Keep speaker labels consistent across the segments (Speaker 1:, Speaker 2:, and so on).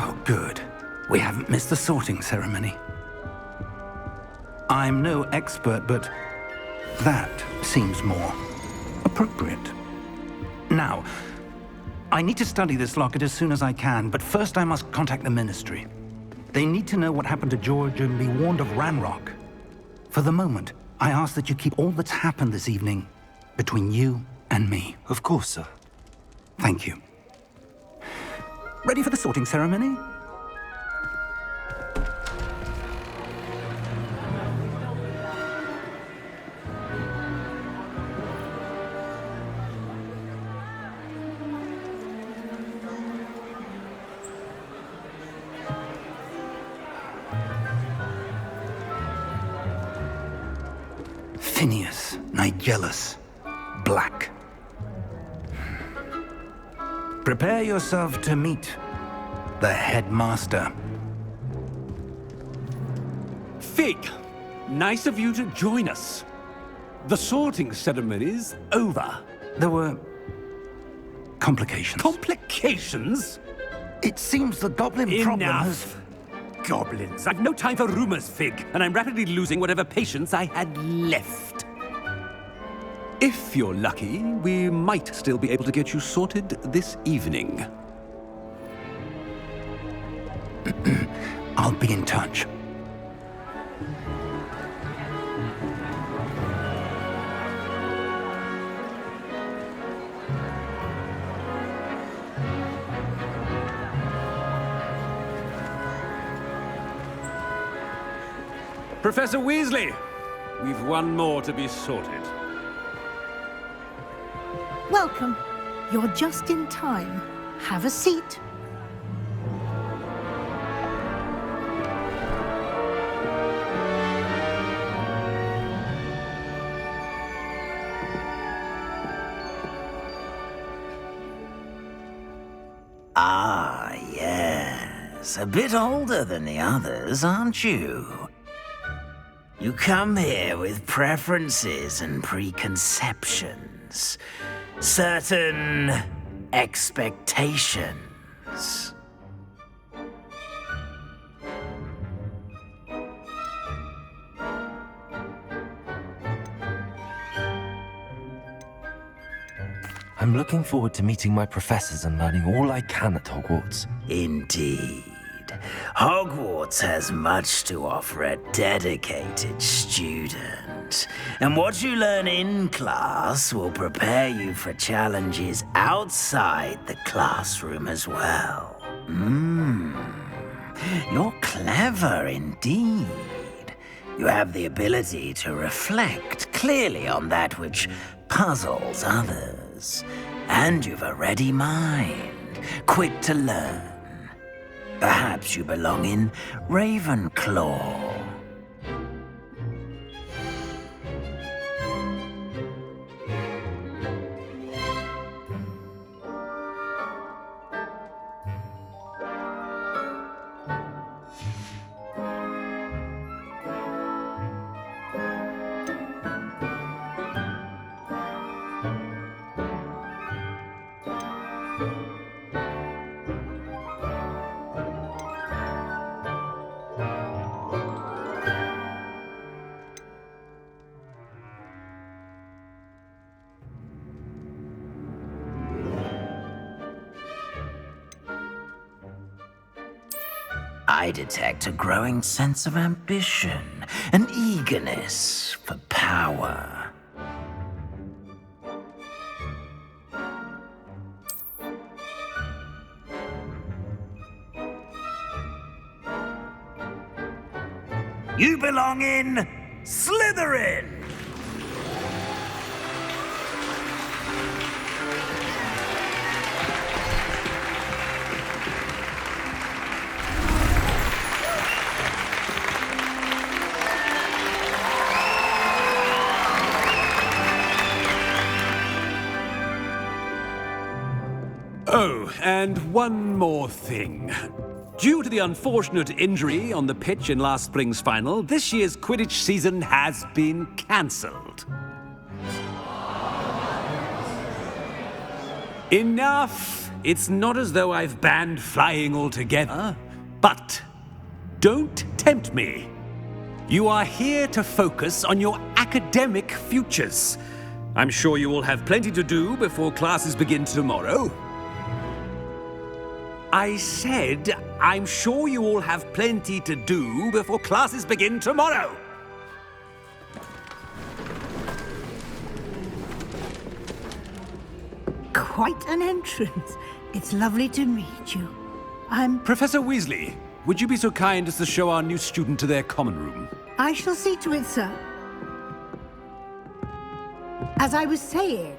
Speaker 1: Oh, good. We haven't missed the sorting ceremony. I'm no expert, but that seems more appropriate. Now, I need to study this locket as soon as I can, but first I must contact the Ministry. They need to know what happened to George and be warned of Ranrock. For the moment, I ask that you keep all that's happened this evening between you and me.
Speaker 2: Of course, sir.
Speaker 1: Thank you. Ready for the sorting ceremony? Phineas, Nigellus, Black. Prepare yourself to meet the headmaster.
Speaker 3: Fig, nice of you to join us. The sorting ceremony's over.
Speaker 1: There were complications.
Speaker 3: Complications?
Speaker 1: It seems the goblin problem has...
Speaker 3: Enough. Goblins. I've no time for rumors, Fig, and I'm rapidly losing whatever patience I had left. If you're lucky, we might still be able to get you sorted this evening.
Speaker 1: I'll be in touch.
Speaker 3: Professor Weasley, we've one more to be sorted.
Speaker 4: Welcome. You're just in time. Have a seat.
Speaker 5: Ah, yes. A bit older than the others, aren't you? You come here with preferences and preconceptions. Certain expectations.
Speaker 2: I'm looking forward to meeting my professors and learning all I can at Hogwarts.
Speaker 5: Indeed. Hogwarts has much to offer a dedicated student. And what you learn in class will prepare you for challenges outside the classroom as well. You're clever indeed. You have the ability to reflect clearly on that which puzzles others. And you've a ready mind, quick to learn. Perhaps you belong in Ravenclaw. I detect a growing sense of ambition, an eagerness for power. You belong in Slytherin!
Speaker 3: Oh, and one more thing. Due to the unfortunate injury on the pitch in last spring's final, this year's Quidditch season has been cancelled. Enough it's not as though I've banned flying altogether, but don't tempt me. You are here to focus on your academic futures. I'm sure you will have plenty to do before classes begin tomorrow. I said, I'm sure you all have plenty to do before classes begin tomorrow.
Speaker 4: Quite an entrance. It's lovely to meet you.
Speaker 3: Professor Weasley, would you be so kind as to show our new student to their common room?
Speaker 4: I shall see to it, sir. As I was saying,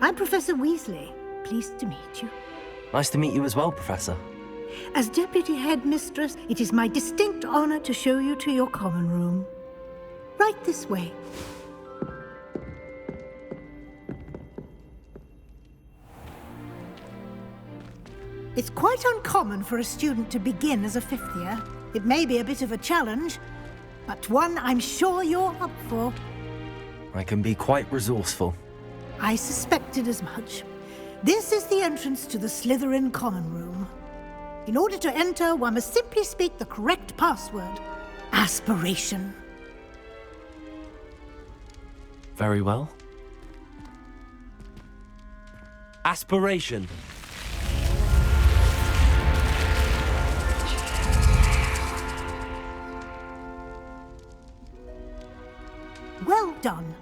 Speaker 4: I'm Professor Weasley. Pleased to meet you.
Speaker 2: Nice to meet you as well, Professor.
Speaker 4: As Deputy Headmistress, it is my distinct honor to show you to your common room. Right this way. It's quite uncommon for a student to begin as a fifth year. It may be a bit of a challenge, but one I'm sure you're up for.
Speaker 2: I can be quite resourceful.
Speaker 4: I suspected as much. This is the entrance to the Slytherin common room. In order to enter, one must simply speak the correct password. Aspiration.
Speaker 2: Very well. Aspiration.
Speaker 4: Well done.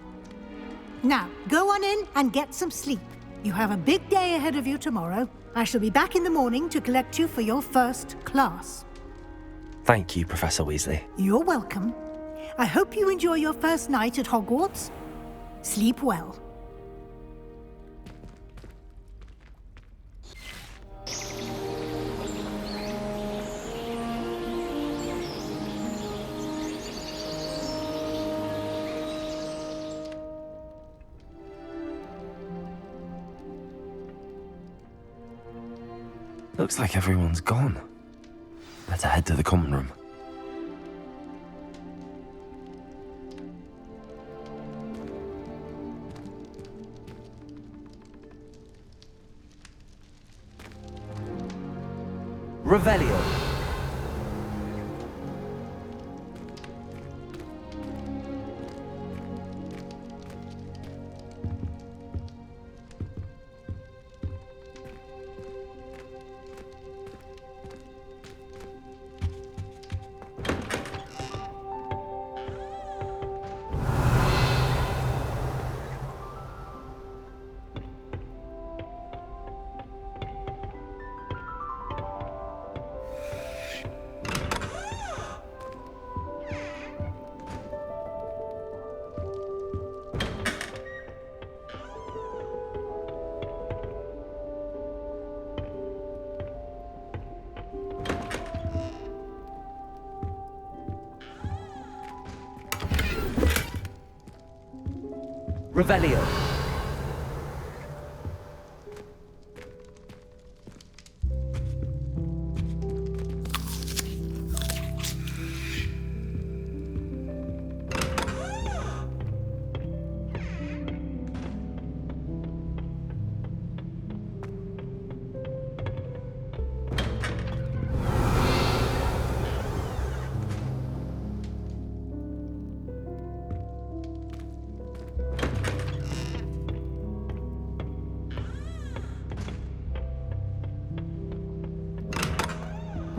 Speaker 4: Now, go on in and get some sleep. You have a big day ahead of you tomorrow. I shall be back in the morning to collect you for your first class.
Speaker 2: Thank you, Professor Weasley.
Speaker 4: You're welcome. I hope you enjoy your first night at Hogwarts. Sleep well.
Speaker 2: Looks like everyone's gone. Better head to the common room. Revelio. Revelio.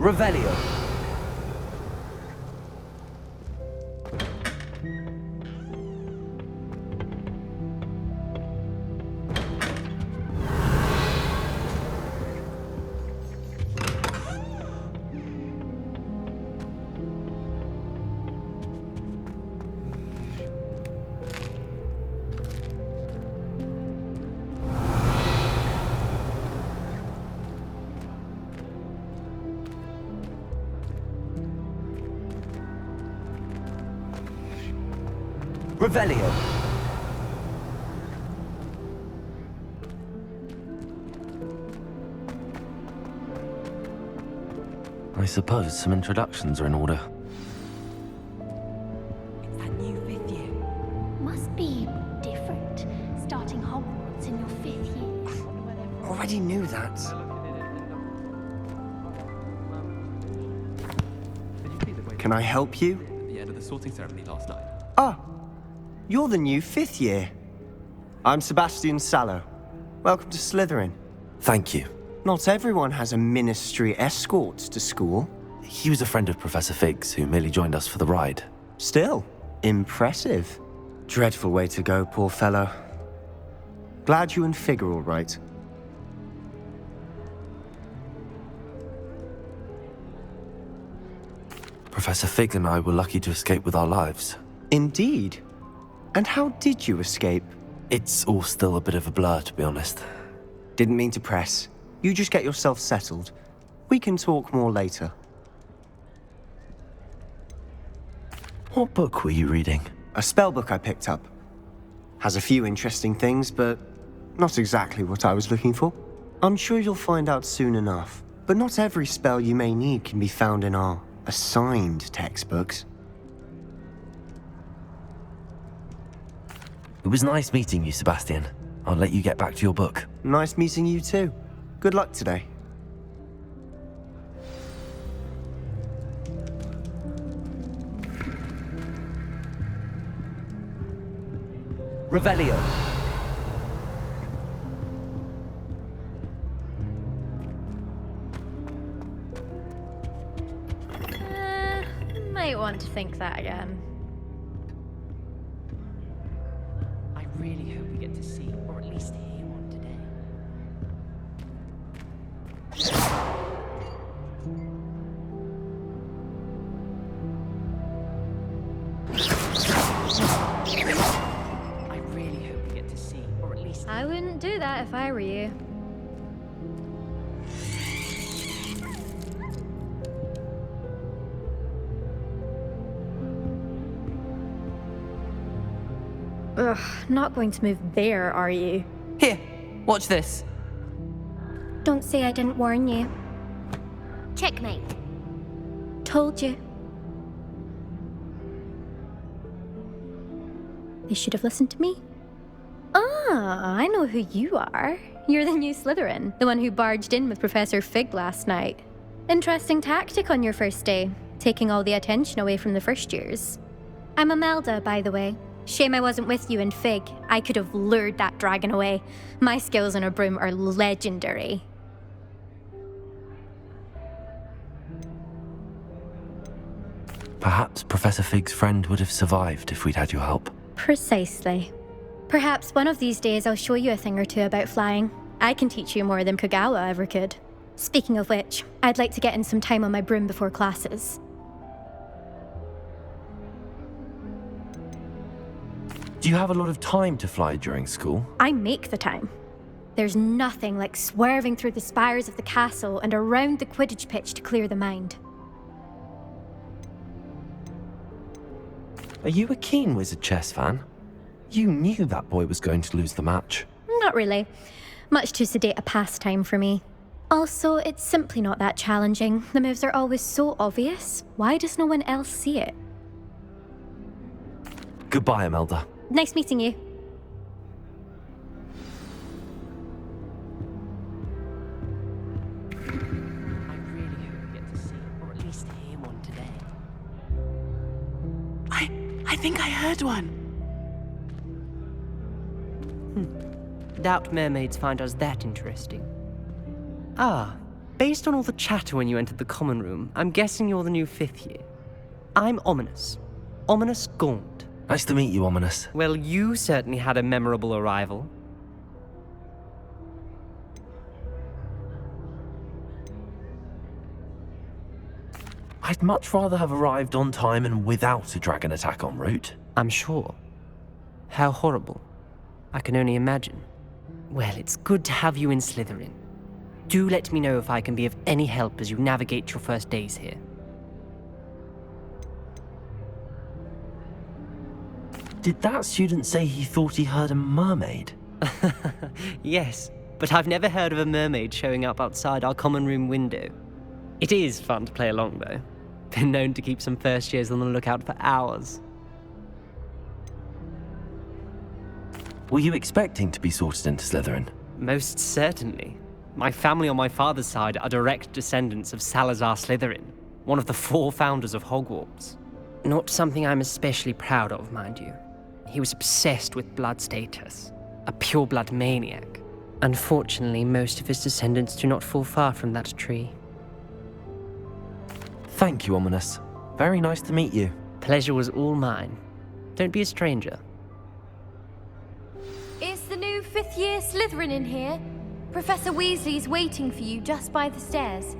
Speaker 2: Revelio. Revelio. I suppose some introductions are in order.
Speaker 6: It's that new fifth year.
Speaker 7: Must be different, starting Hogwarts in your 5th year.
Speaker 8: Already knew that.
Speaker 7: Can I help you?
Speaker 8: At the end of the sorting ceremony last night.
Speaker 7: Ah, you're the new 5th year. I'm Sebastian Sallow. Welcome to Slytherin.
Speaker 2: Thank you.
Speaker 7: Not everyone has a ministry escort to school.
Speaker 2: He was a friend of Professor Fig's who merely joined us for the ride.
Speaker 7: Still, impressive. Dreadful way to go, poor fellow. Glad you and Fig are all right.
Speaker 2: Professor Fig and I were lucky to escape with our lives.
Speaker 7: Indeed. And how did you escape?
Speaker 2: It's all still a bit of a blur, to be honest.
Speaker 7: Didn't mean to press. You just get yourself settled. We can talk more later.
Speaker 2: What book were you reading?
Speaker 7: A spell book I picked up. Has a few interesting things, but not exactly what I was looking for. I'm sure you'll find out soon enough. But not every spell you may need can be found in our assigned textbooks.
Speaker 2: It was nice meeting you, Sebastian. I'll let you get back to your book.
Speaker 7: Nice meeting you too. Good luck today.
Speaker 9: Revelio.
Speaker 10: Might want to think that again.
Speaker 9: I really hope we get to see, or at least hear one today. I really hope we get to see, or at least...
Speaker 10: I wouldn't do that if I were you. Ugh, not going to move there, are you?
Speaker 9: Here, watch this.
Speaker 10: Don't say I didn't warn you.
Speaker 11: Checkmate.
Speaker 10: Told you. They should have listened to me. Ah, I know who you are. You're the new Slytherin, the one who barged in with Professor Fig last night. Interesting tactic on your first day, taking all the attention away from the first years. I'm Imelda, by the way. Shame I wasn't with you in Fig. I could have lured that dragon away. My skills on a broom are legendary.
Speaker 2: Perhaps Professor Fig's friend would have survived if we'd had your help.
Speaker 10: Precisely. Perhaps one of these days I'll show you a thing or two about flying. I can teach you more than Kogawa ever could. Speaking of which, I'd like to get in some time on my broom before classes.
Speaker 2: Do you have a lot of time to fly during school?
Speaker 10: I make the time. There's nothing like swerving through the spires of the castle and around the Quidditch pitch to clear the mind.
Speaker 2: Are you a keen Wizard chess fan? You knew that boy was going to lose the match.
Speaker 10: Not really. Much too sedate a pastime for me. Also, it's simply not that challenging. The moves are always so obvious. Why does no one else see it?
Speaker 2: Goodbye, Imelda.
Speaker 10: Nice meeting you.
Speaker 9: I really hope we get to see, or at least hear one today.
Speaker 12: I think I heard one.
Speaker 9: Doubt mermaids find us that interesting. Ah, based on all the chatter when you entered the common room, I'm guessing you're the new 5th year. I'm Ominous. Ominous Gaunt.
Speaker 2: Nice to meet you, Ominous.
Speaker 9: Well, you certainly had a memorable arrival.
Speaker 2: I'd much rather have arrived on time and without a dragon attack en route.
Speaker 9: I'm sure. How horrible. I can only imagine. Well, it's good to have you in Slytherin. Do let me know if I can be of any help as you navigate your first days here.
Speaker 2: Did that student say he thought he heard a mermaid?
Speaker 9: Yes, but I've never heard of a mermaid showing up outside our common room window. It is fun to play along, though. Been known to keep some first years on the lookout for hours.
Speaker 2: Were you expecting to be sorted into Slytherin?
Speaker 9: Most certainly. My family on my father's side are direct descendants of Salazar Slytherin. one of the 4 founders of Hogwarts. Not something I'm especially proud of, mind you. He was obsessed with blood status, a pure-blood maniac. Unfortunately, most of his descendants do not fall far from that tree.
Speaker 2: Thank you, Ominous. Very nice to meet you.
Speaker 9: Pleasure was all mine. Don't be a stranger.
Speaker 11: Is the new 5th year Slytherin in here? Professor Weasley's waiting for you just by the stairs.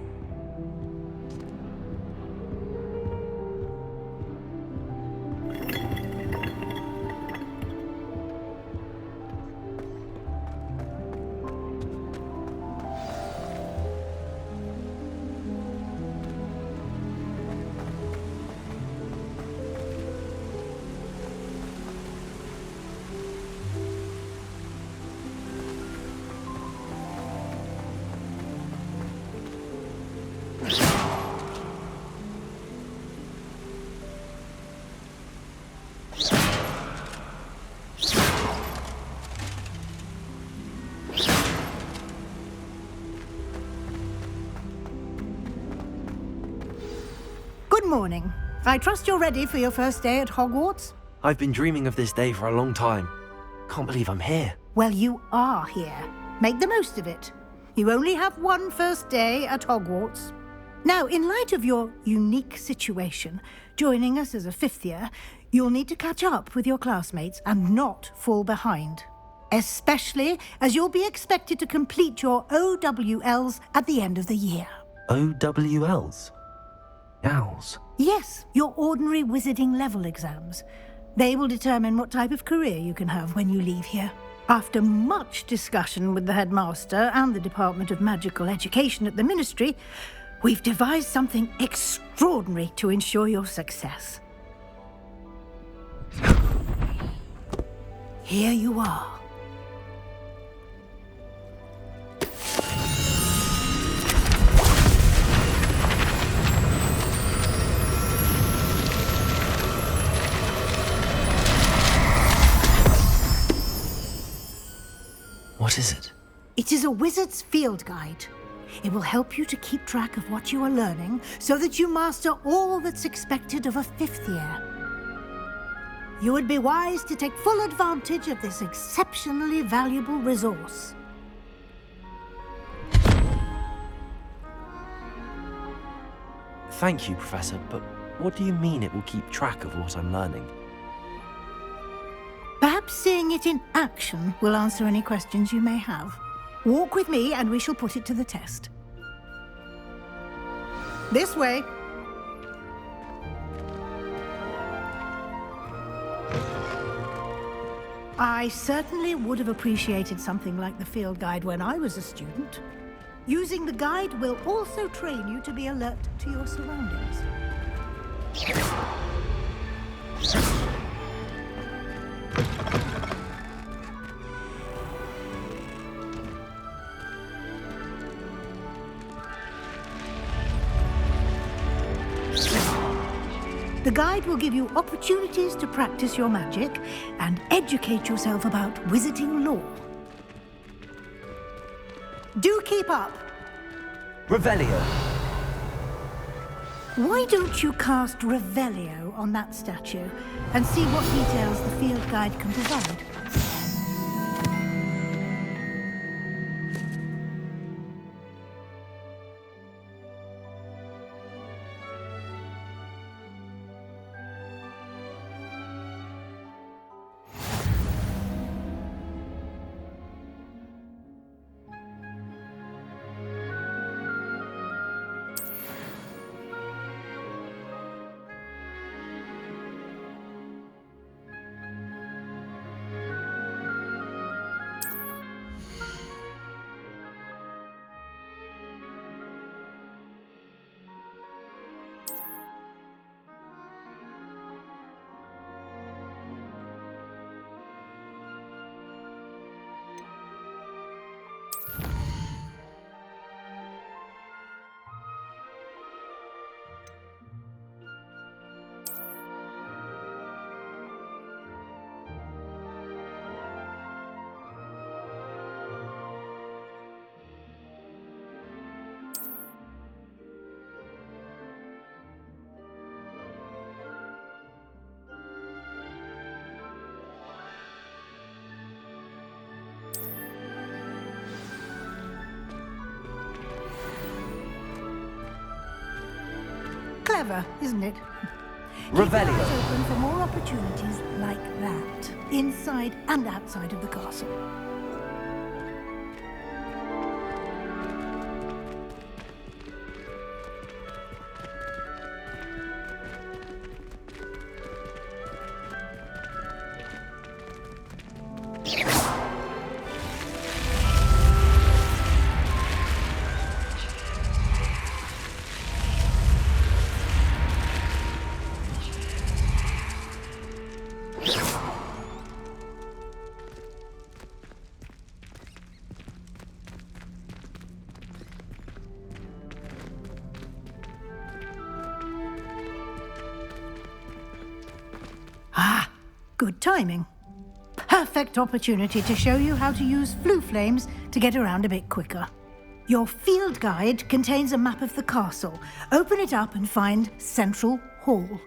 Speaker 4: Good morning. I trust you're ready for your first day at Hogwarts?
Speaker 2: I've been dreaming of this day for a long time. Can't believe I'm here.
Speaker 4: Well, you are here. Make the most of it. You only have one first day at Hogwarts. Now, in light of your unique situation, joining us as a 5th year, you'll need to catch up with your classmates and not fall behind. Especially as you'll be expected to complete your OWLs at the end of the year.
Speaker 2: OWLs? Owls?
Speaker 4: Yes, your ordinary wizarding level exams. They will determine what type of career you can have when you leave here. After much discussion with the headmaster and the Department of Magical Education at the Ministry, we've devised something extraordinary to ensure your success. Here you are.
Speaker 2: What is it?
Speaker 4: It is a wizard's field guide. It will help you to keep track of what you are learning so that you master all that's expected of a 5th year. You would be wise to take full advantage of this exceptionally valuable resource.
Speaker 2: Thank you, Professor, but what do you mean it will keep track of what I'm learning?
Speaker 4: Perhaps seeing it in action will answer any questions you may have. Walk with me and we shall put it to the test. This way. I certainly would have appreciated something like the field guide when I was a student. Using the guide will also train you to be alert to your surroundings. The guide will give you opportunities to practice your magic and educate yourself about wizarding lore. Do keep up.
Speaker 2: Revelio.
Speaker 4: Why don't you cast Revelio on that statue and see what details the field guide can provide? Clever, isn't it?
Speaker 2: Revelio.
Speaker 4: Keep your eyes open for more opportunities like that, inside and outside of the castle. Ah, good timing. Perfect opportunity to show you how to use flue flames to get around a bit quicker. Your field guide contains a map of the castle. Open it up and find Central Hall.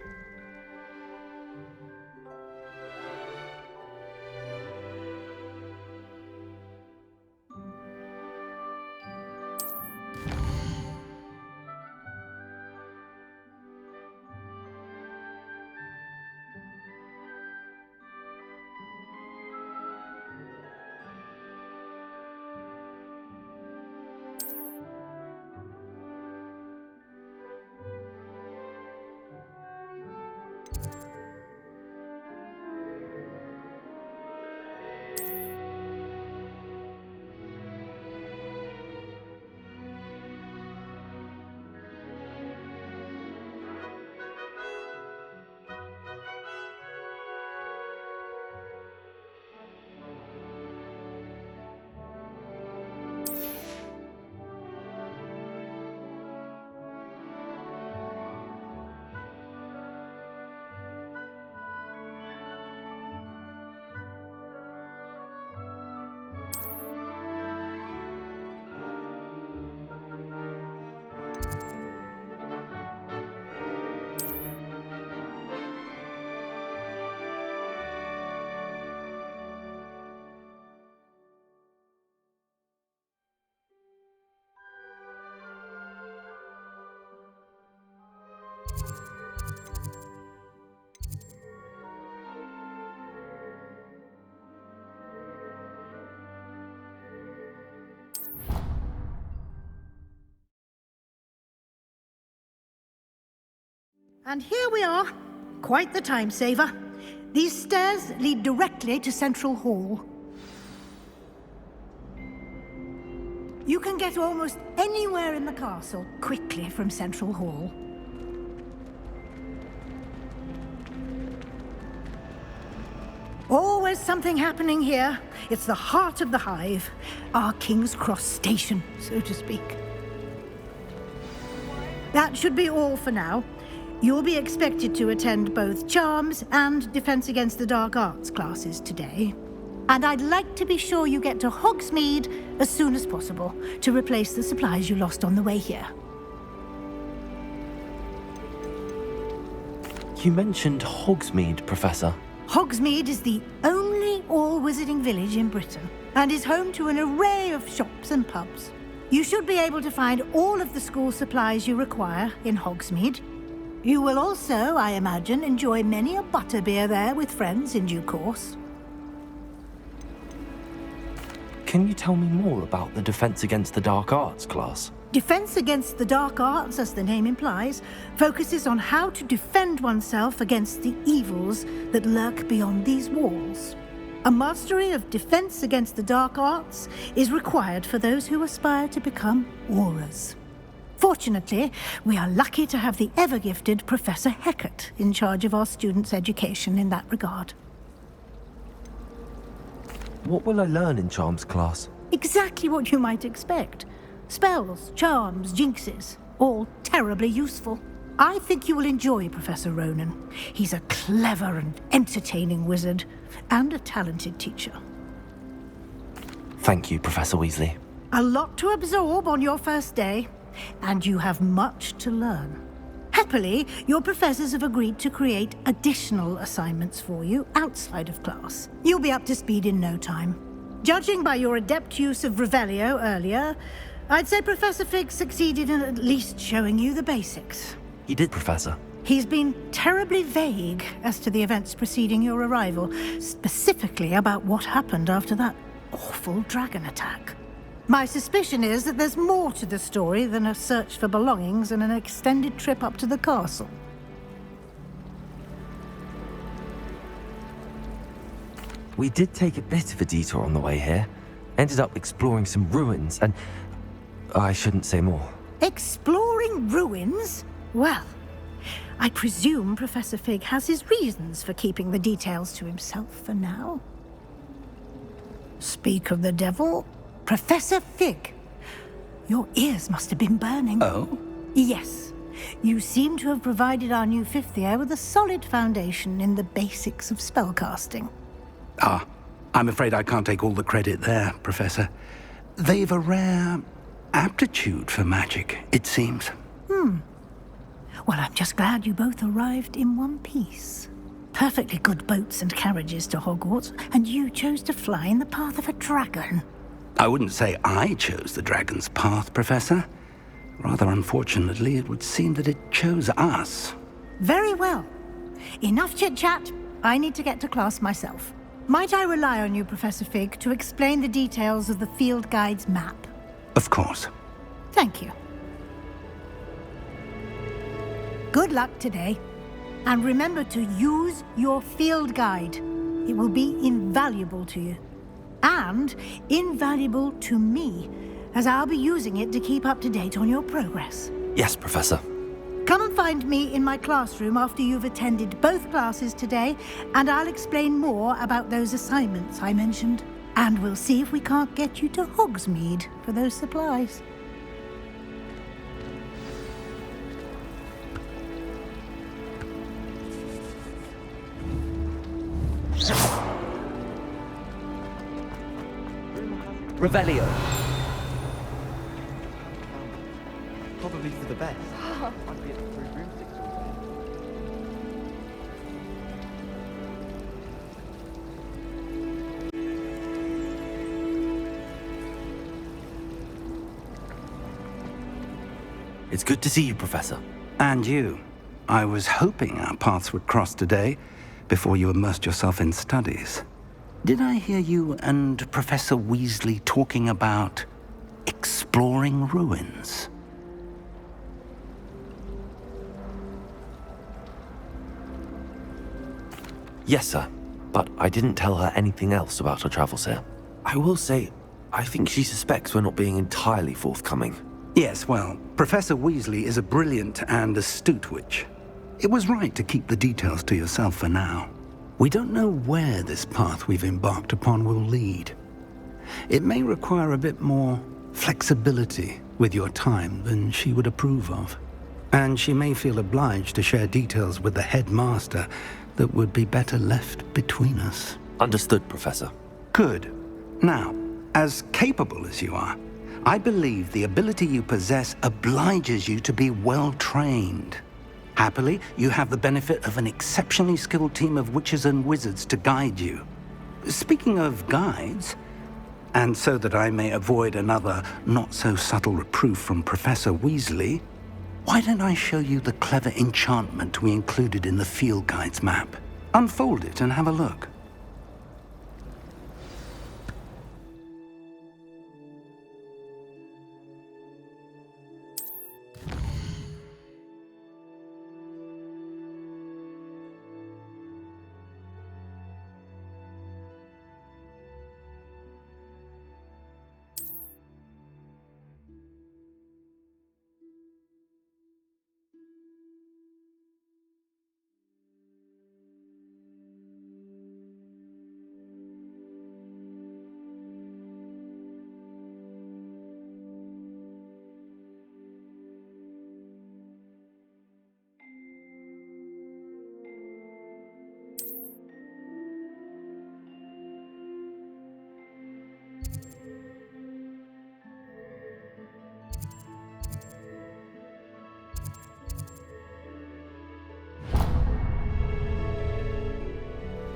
Speaker 4: And here we are. Quite the time saver. These stairs lead directly to Central Hall. You can get almost anywhere in the castle quickly from Central Hall. Always something happening here. It's the heart of the hive. Our King's Cross station, so to speak. That should be all for now. You'll be expected to attend both Charms and Defense Against the Dark Arts classes today. And I'd like to be sure you get to Hogsmeade as soon as possible to replace the supplies you lost on the way here.
Speaker 2: You mentioned Hogsmeade, Professor.
Speaker 4: Hogsmeade is the only all-wizarding village in Britain and is home to an array of shops and pubs. You should be able to find all of the school supplies you require in Hogsmeade. You will also, I imagine, enjoy many a butterbeer there with friends in due course.
Speaker 2: Can you tell me more about the Defense Against the Dark Arts class?
Speaker 4: Defense Against the Dark Arts, as the name implies, focuses on how to defend oneself against the evils that lurk beyond these walls. A mastery of Defense Against the Dark Arts is required for those who aspire to become Aurors. Fortunately, we are lucky to have the ever-gifted Professor Hecat in charge of our students' education in that regard.
Speaker 2: What will I learn in Charms class?
Speaker 4: Exactly what you might expect. Spells, charms, jinxes, all terribly useful. I think you will enjoy Professor Ronan. He's a clever and entertaining wizard, and a talented teacher.
Speaker 2: Thank you, Professor Weasley.
Speaker 4: A lot to absorb on your first day, and you have much to learn. Happily, your professors have agreed to create additional assignments for you outside of class. You'll be up to speed in no time. Judging by your adept use of Revelio earlier, I'd say Professor Fig succeeded in at least showing you the basics.
Speaker 2: He did, Professor.
Speaker 4: He's been terribly vague as to the events preceding your arrival, specifically about what happened after that awful dragon attack. My suspicion is that there's more to the story than a search for belongings and an extended trip up to the castle.
Speaker 2: We did take a bit of a detour on the way here. Ended up exploring some ruins and... I shouldn't say more.
Speaker 4: Exploring ruins? Well, I presume Professor Fig has his reasons for keeping the details to himself for now. Speak of the devil, Professor Fig. Your ears must have been burning.
Speaker 1: Oh?
Speaker 4: Yes. You seem to have provided our new fifth year with a solid foundation in the basics of spellcasting.
Speaker 1: Ah, I'm afraid I can't take all the credit there, Professor. They've a rare aptitude for magic, it seems.
Speaker 4: Well, I'm just glad you both arrived in one piece. Perfectly good boats and carriages to Hogwarts, and you chose to fly in the path of a dragon.
Speaker 1: I wouldn't say I chose the dragon's path, Professor. Rather unfortunately, it would seem that it chose us.
Speaker 4: Very well. Enough chit-chat. I need to get to class myself. Might I rely on you, Professor Fig, to explain the details of the field guide's map?
Speaker 1: Of course.
Speaker 4: Thank you. Good luck today. And remember to use your field guide. It will be invaluable to you. And invaluable to me, as I'll be using it to keep up to date on your progress.
Speaker 2: Yes, Professor.
Speaker 4: Come and find me in my classroom after you've attended both classes today, and I'll explain more about those assignments I mentioned. And we'll see if we can't get you to Hogsmeade for those supplies.
Speaker 9: Revelio.
Speaker 8: Probably for the best. I'd be at the three broomsticks all day.
Speaker 2: It's good to see you, Professor.
Speaker 1: And you. I was hoping our paths would cross today, before you immersed yourself in studies. Did I hear you and Professor Weasley talking about exploring ruins?
Speaker 2: Yes, sir. But I didn't tell her anything else about our travels here. I will say, I think she suspects we're not being entirely forthcoming.
Speaker 1: Yes, well, Professor Weasley is a brilliant and astute witch. It was right to keep the details to yourself for now. We don't know where this path we've embarked upon will lead. It may require a bit more flexibility with your time than she would approve of. And she may feel obliged to share details with the headmaster that would be better left between us.
Speaker 2: Understood, Professor.
Speaker 1: Good. Now, as capable as you are, I believe the ability you possess obliges you to be well-trained. Happily, you have the benefit of an exceptionally skilled team of witches and wizards to guide you. Speaking of guides, and so that I may avoid another not-so-subtle reproof from Professor Weasley, why don't I show you the clever enchantment we included in the field guide's map? Unfold it and have a look.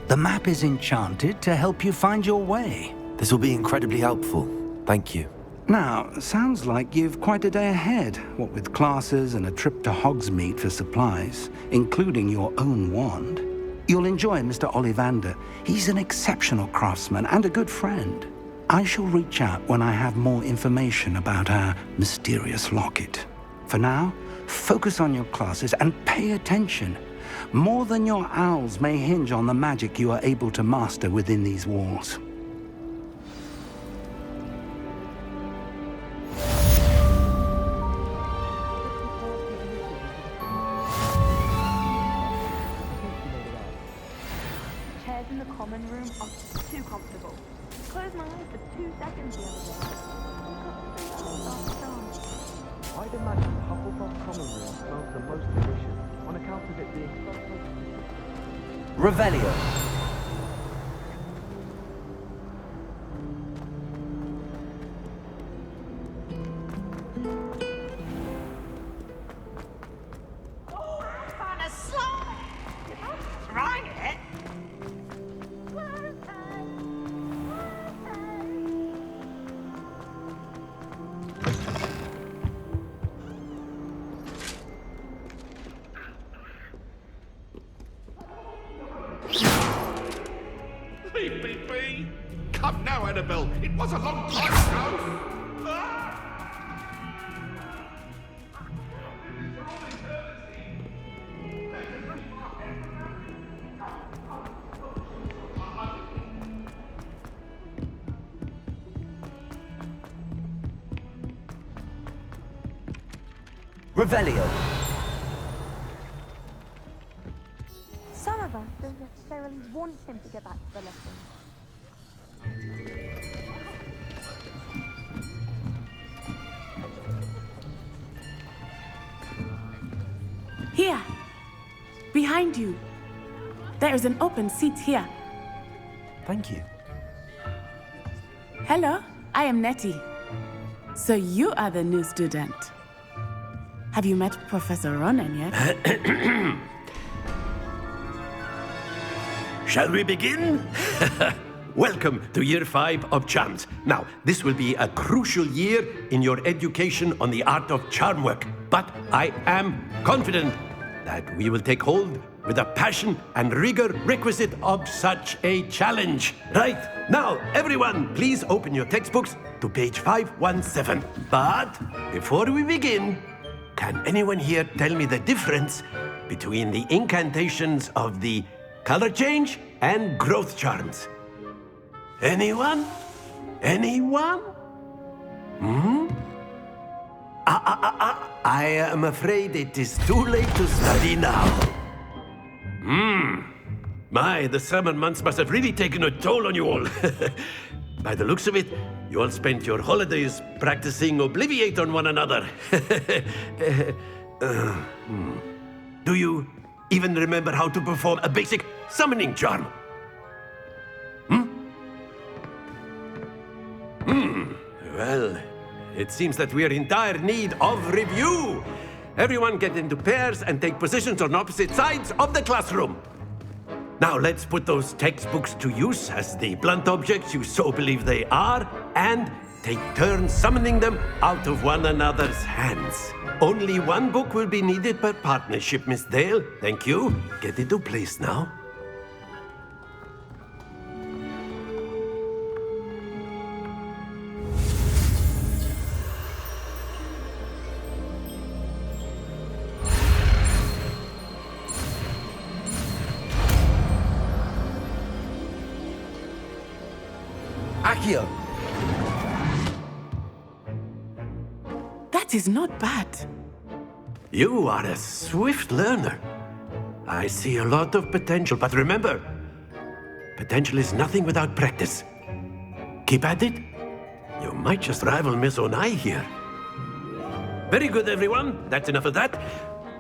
Speaker 1: The map is enchanted to help you find your way.
Speaker 2: This will be incredibly helpful. Thank you.
Speaker 1: Now, sounds like you've quite a day ahead, what with classes and a trip to Hogsmeade for supplies, including your own wand. You'll enjoy Mr. Ollivander. He's an exceptional craftsman and a good friend. I shall reach out when I have more information about our mysterious locket. For now, focus on your classes and pay attention. More than your owls may hinge on the magic you are able to master within these walls.
Speaker 6: Chairs in the common room are too comfortable. Closed my eyes for 2 seconds the other day.
Speaker 8: I'd imagine Hufflepuff common room smells the most delicious on account of it being so close.
Speaker 2: Revelio.
Speaker 13: Oh, I found a slime! Try it!
Speaker 14: Leave me be! Come now, Annabelle! It was a long time ago!
Speaker 2: Revelio.
Speaker 11: Some of us don't necessarily want him to get back to the lesson.
Speaker 12: Here! Behind you! There is an open seat here.
Speaker 2: Thank you.
Speaker 12: Hello, I am Nettie. So you are the new student. Have you met Professor Ronan yet?
Speaker 15: Shall we begin? Welcome to Year 5 of Charms. Now, this will be a crucial year in your education on the art of charm work, but I am confident that we will take hold with the passion and rigor requisite of such a challenge. Right, now, everyone, please open your textbooks to page 517. But before we begin, can anyone here tell me the difference between the incantations of the color change and growth charms? Anyone? Anyone? I am afraid it is too late to study now. My, the summer months must have really taken a toll on you all. By the looks of it, you all spent your holidays practicing Obliviate on one another. Do you even remember how to perform a basic summoning charm? Well, it seems that we are in dire need of review. Everyone get into pairs and take positions on opposite sides of the classroom. Now let's put those textbooks to use as the blunt objects you so believe they are, and take turns summoning them out of one another's hands. Only one book will be needed per partnership, Miss Dale. Thank you. Get into place now.
Speaker 2: Accio.
Speaker 12: That is not bad.
Speaker 15: You are a swift learner. I see a lot of potential, but remember, potential is nothing without practice. Keep at it. You might just rival Miss Onai here. Very good, everyone. That's enough of that.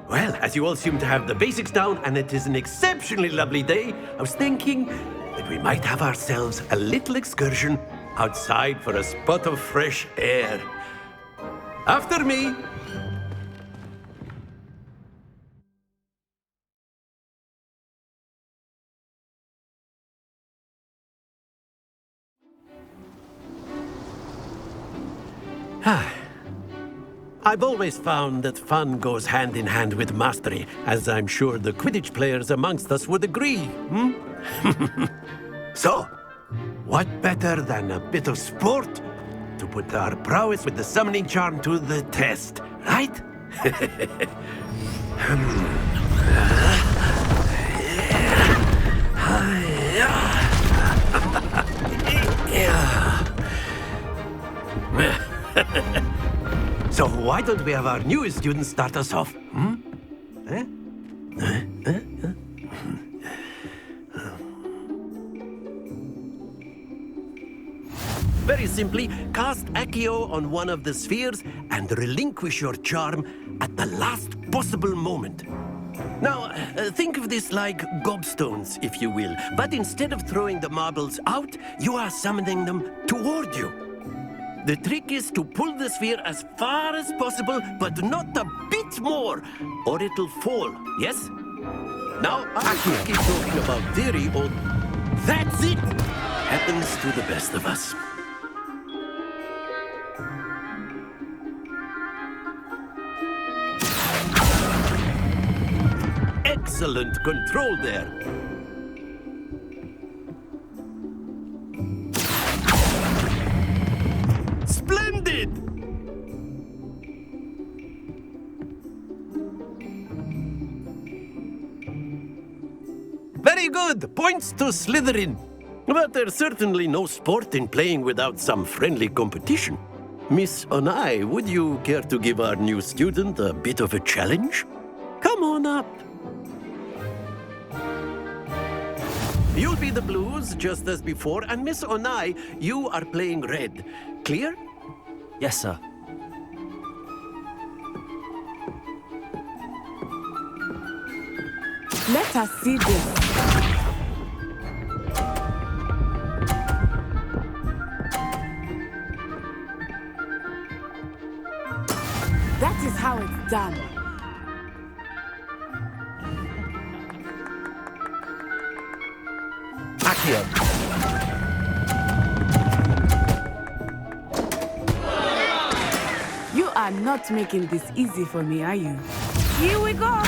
Speaker 15: Well, as you all seem to have the basics down, and it is an exceptionally lovely day, I was thinking that we might have ourselves a little excursion outside for a spot of fresh air. After me. I've always found that fun goes hand in hand with mastery, as I'm sure the Quidditch players amongst us would agree. So, what better than a bit of sport to put our prowess with the summoning charm to the test, right? So why don't we have our newest student start us off? Very simply, cast Accio on one of the spheres and relinquish your charm at the last possible moment. Now, think of this like gobstones, if you will, but instead of throwing the marbles out, you are summoning them toward you. The trick is to pull the sphere as far as possible, but not a bit more, or it'll fall, yes? Now, I could keep talking about theory, or that's it! Happens to the best of us. Excellent control there. Splendid! Very good. Points to Slytherin. But there's certainly no sport in playing without some friendly competition. Miss Onai, would you care to give our new student a bit of a challenge? Come on up. You'll be the blues, just as before, and Miss Onai, you are playing red. Clear?
Speaker 2: Yes, sir.
Speaker 12: Let us see this. That is how it's done.
Speaker 2: Accio.
Speaker 12: You are not making this easy for me, are you? Here we go!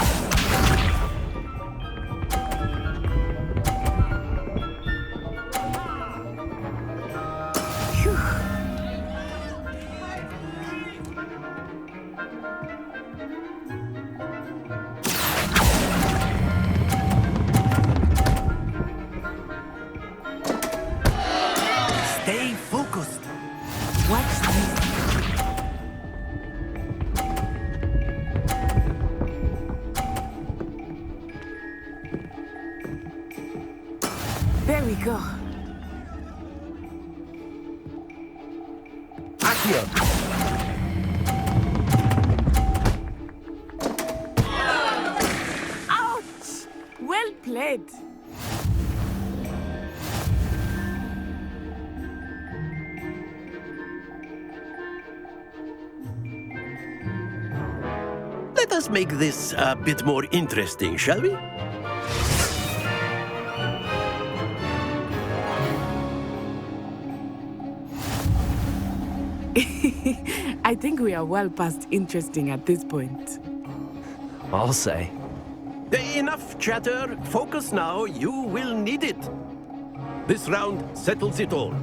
Speaker 15: Stay focused.
Speaker 12: Watch this. There we go.
Speaker 2: Accio.
Speaker 12: Ouch! Well played.
Speaker 15: Let us make this a bit more interesting, shall we?
Speaker 12: I think we are well past interesting at this point.
Speaker 2: I'll say.
Speaker 15: Enough chatter. Focus now. You will need it. This round settles it all.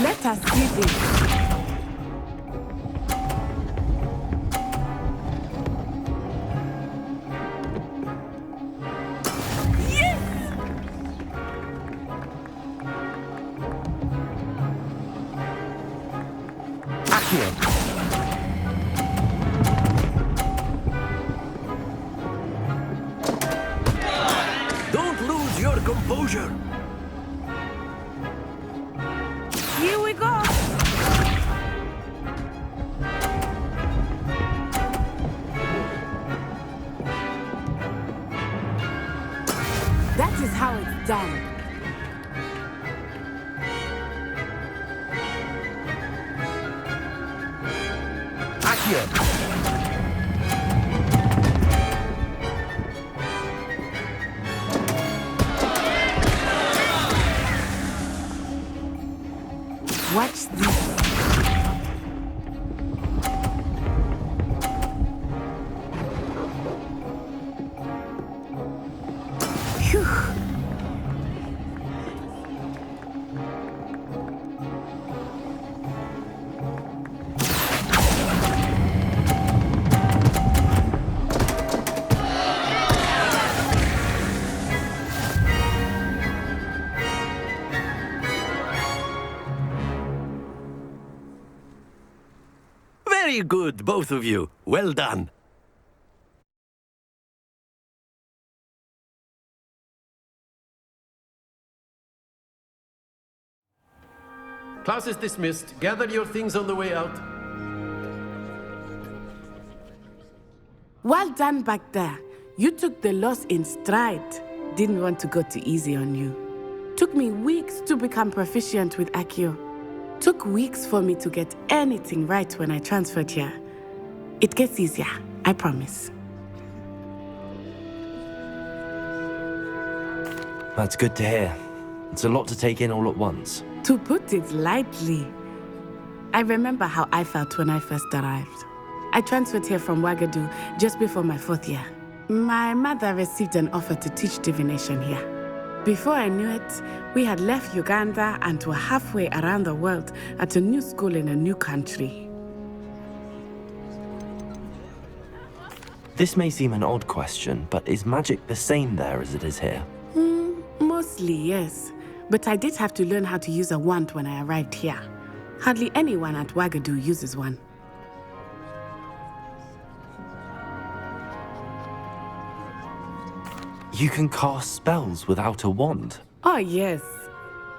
Speaker 12: Let us see this.
Speaker 15: Don't lose your composure.
Speaker 12: Here we go. That is how it's done.
Speaker 2: Accio.
Speaker 12: Watch this. Phew.
Speaker 15: Very good, both of you. Well done. Class is dismissed. Gather your things on the way out.
Speaker 12: Well done back there. You took the loss in stride. Didn't want to go too easy on you. Took me weeks to become proficient with Accio. Took weeks for me to get anything right when I transferred here. It gets easier, I promise.
Speaker 2: That's good to hear. It's a lot to take in all at once.
Speaker 12: To put it lightly, I remember how I felt when I first arrived. I transferred here from Ouagadougou just before my 4th year. My mother received an offer to teach divination here. Before I knew it, we had left Uganda and were halfway around the world at a new school in a new country.
Speaker 2: This may seem an odd question, but is magic the same there as it is here?
Speaker 12: Mostly, yes. But I did have to learn how to use a wand when I arrived here. Hardly anyone at Ouagadougou uses one.
Speaker 2: You can cast spells without a wand?
Speaker 12: Oh, yes.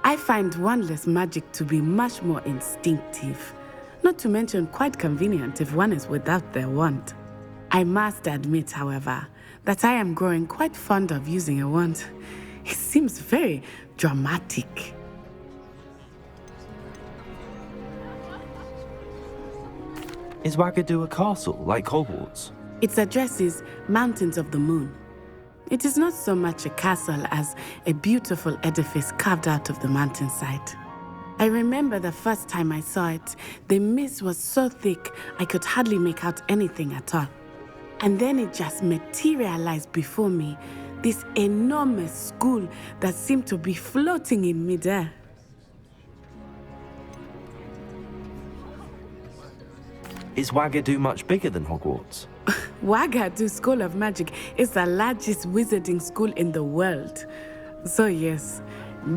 Speaker 12: I find wandless magic to be much more instinctive. Not to mention quite convenient if one is without their wand. I must admit, however, that I am growing quite fond of using a wand. It seems very dramatic.
Speaker 2: Is Ouagadougou a castle, like Hogwarts?
Speaker 12: Its address is Mountains of the Moon. It is not so much a castle as a beautiful edifice carved out of the mountainside. I remember the first time I saw it, the mist was so thick I could hardly make out anything at all. And then it just materialized before me, this enormous school that seemed to be floating in midair.
Speaker 2: Is Ouagadougou much bigger than Hogwarts?
Speaker 12: Ouagadougou School of Magic is the largest wizarding school in the world. So yes,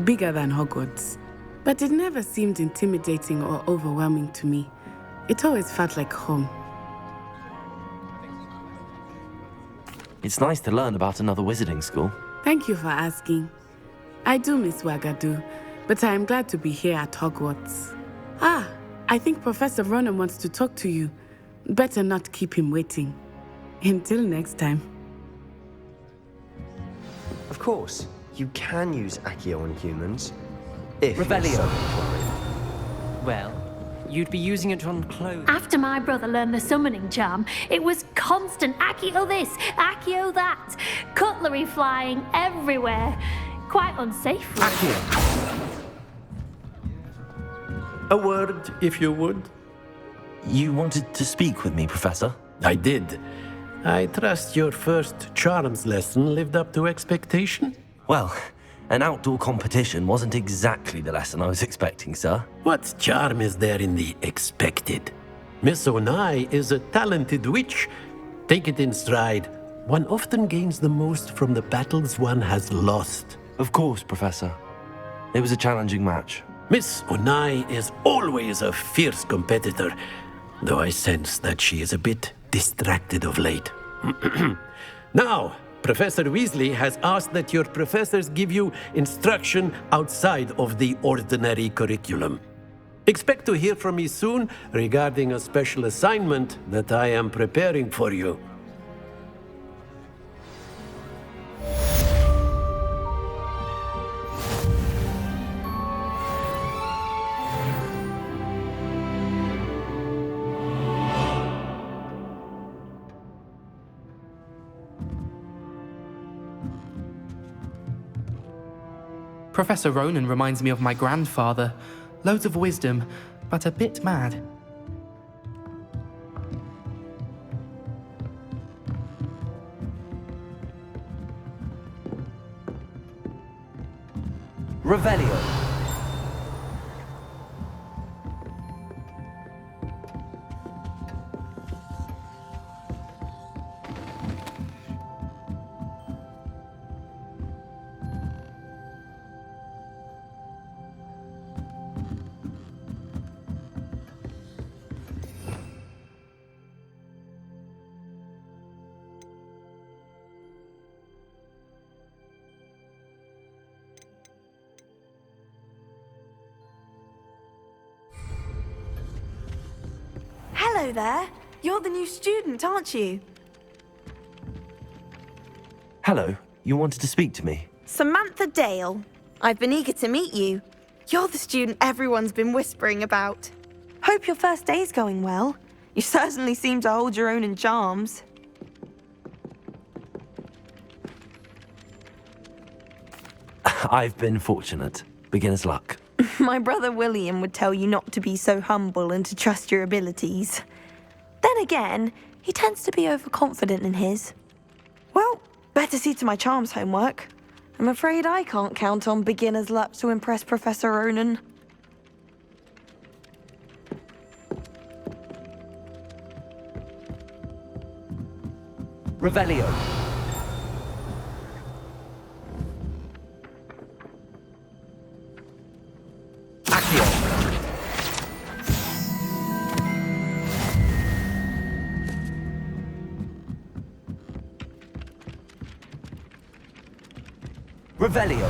Speaker 12: bigger than Hogwarts. But it never seemed intimidating or overwhelming to me. It always felt like home.
Speaker 2: It's nice to learn about another wizarding school.
Speaker 12: Thank you for asking. I do miss Ouagadougou, but I am glad to be here at Hogwarts. Ah, I think Professor Ronan wants to talk to you. Better not keep him waiting. Until next time.
Speaker 7: Of course, you can use Accio on humans. If
Speaker 9: Revelio. Well, you'd be using it on clothes.
Speaker 11: After my brother learned the summoning charm, it was constant Accio this, Accio that, cutlery flying everywhere. Quite unsafe.
Speaker 15: A word, if you would.
Speaker 2: You wanted to speak with me, Professor?
Speaker 15: I did. I trust your first charms lesson lived up to expectation?
Speaker 2: Well, an outdoor competition wasn't exactly the lesson I was expecting, sir.
Speaker 15: What charm is there in the expected? Miss Onai is a talented witch. Take it in stride. One often gains the most from the battles one has lost.
Speaker 2: Of course, Professor. It was a challenging match.
Speaker 15: Miss Onai is always a fierce competitor, though I sense that she is a bit distracted of late. Now, Professor Weasley has asked that your professors give you instruction outside of the ordinary curriculum. Expect to hear from me soon regarding a special assignment that I am preparing for you.
Speaker 16: Professor Ronan reminds me of my grandfather. Loads of wisdom, but a bit mad.
Speaker 2: Revelio.
Speaker 17: Hello there. You're the new student, aren't you?
Speaker 2: Hello, you wanted to speak to me?
Speaker 17: Samantha Dale. I've been eager to meet you. You're the student everyone's been whispering about. Hope your first day's going well. You certainly seem to hold your own in charms.
Speaker 2: I've been fortunate. Beginner's luck.
Speaker 17: My brother William would tell you not to be so humble and to trust your abilities. Then again, he tends to be overconfident in his. Well, better see to my charms homework. I'm afraid I can't count on beginner's luck to impress Professor Ronan.
Speaker 2: Revelio. Revelio.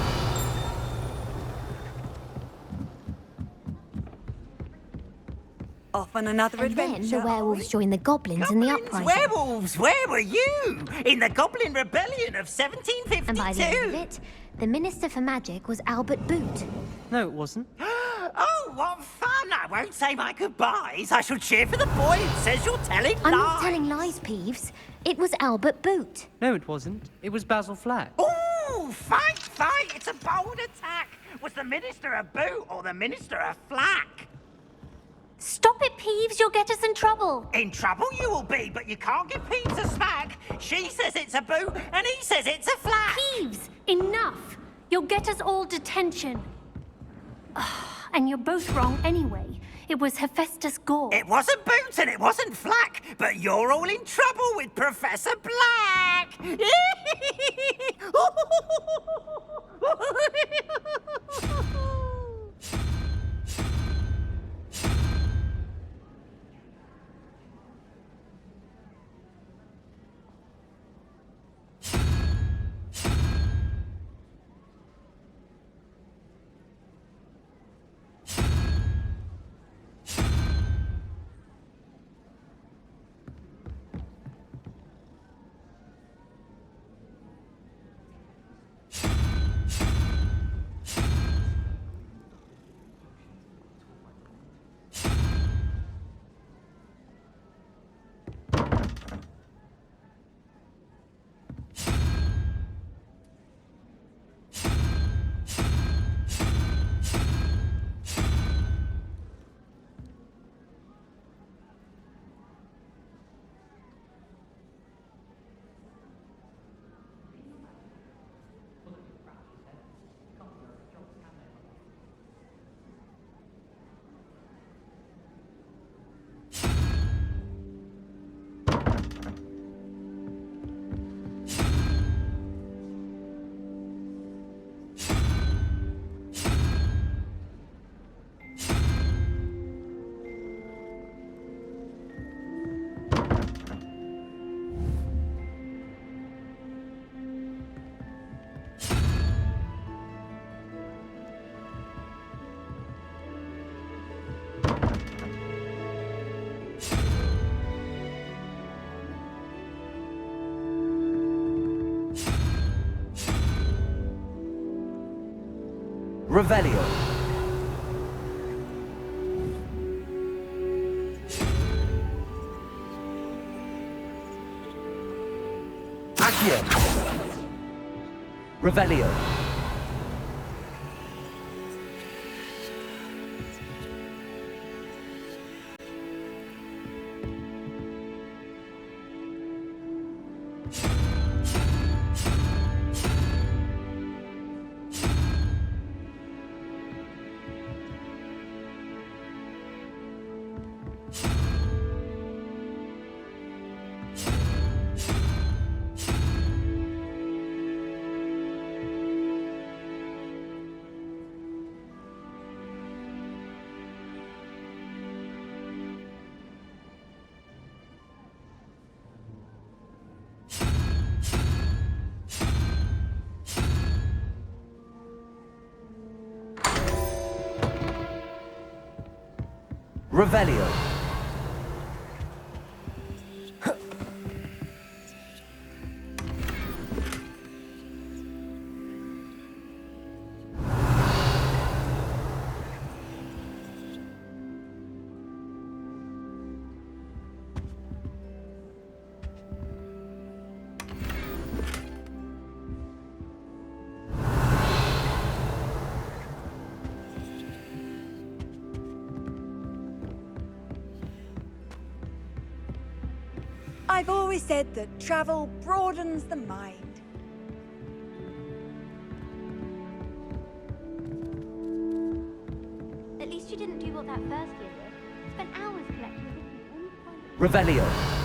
Speaker 17: Off on another adventure.
Speaker 10: Then the werewolves joined the goblins in the uprising.
Speaker 5: Werewolves, where were you? In the Goblin Rebellion of 1752.
Speaker 10: And by the end of it, the Minister for Magic was Albert Boot.
Speaker 9: No, it wasn't.
Speaker 5: Oh, what fun! I won't say my goodbyes. I shall cheer for the boy who says you're telling lies.
Speaker 10: I'm not telling lies, Peeves. It was Albert Boot.
Speaker 9: No, it wasn't. It was Basil Flack.
Speaker 5: Ooh, fight, fight! It's a bold attack. Was the Minister a boot or the Minister a flack?
Speaker 11: Stop it, Peeves. You'll get us in trouble.
Speaker 5: In trouble you will be, but you can't give Peeves a smack. She says it's a boot, and he says it's a flack.
Speaker 11: Peeves, enough. You'll get us all detention. And you're both wrong anyway. It was Hephaestus Gore.
Speaker 5: It wasn't Boot and it wasn't Flack, but you're all in trouble with Professor Black.
Speaker 2: Revelio. Accio. Revelio. Revelio.
Speaker 18: I've always said that travel broadens the mind.
Speaker 6: At least you didn't do what that first year did. Spent hours collecting things.
Speaker 2: Revelio.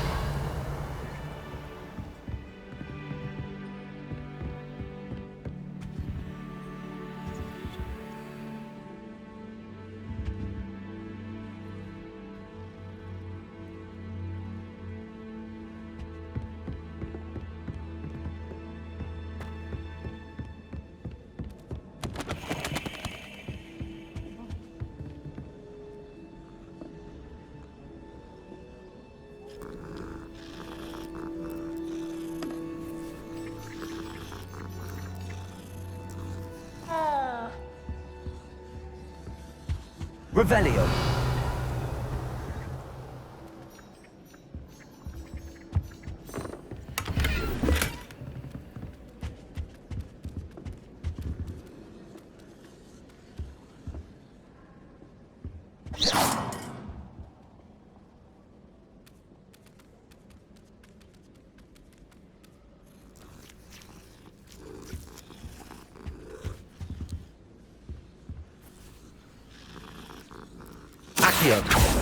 Speaker 2: Revelio. Accio.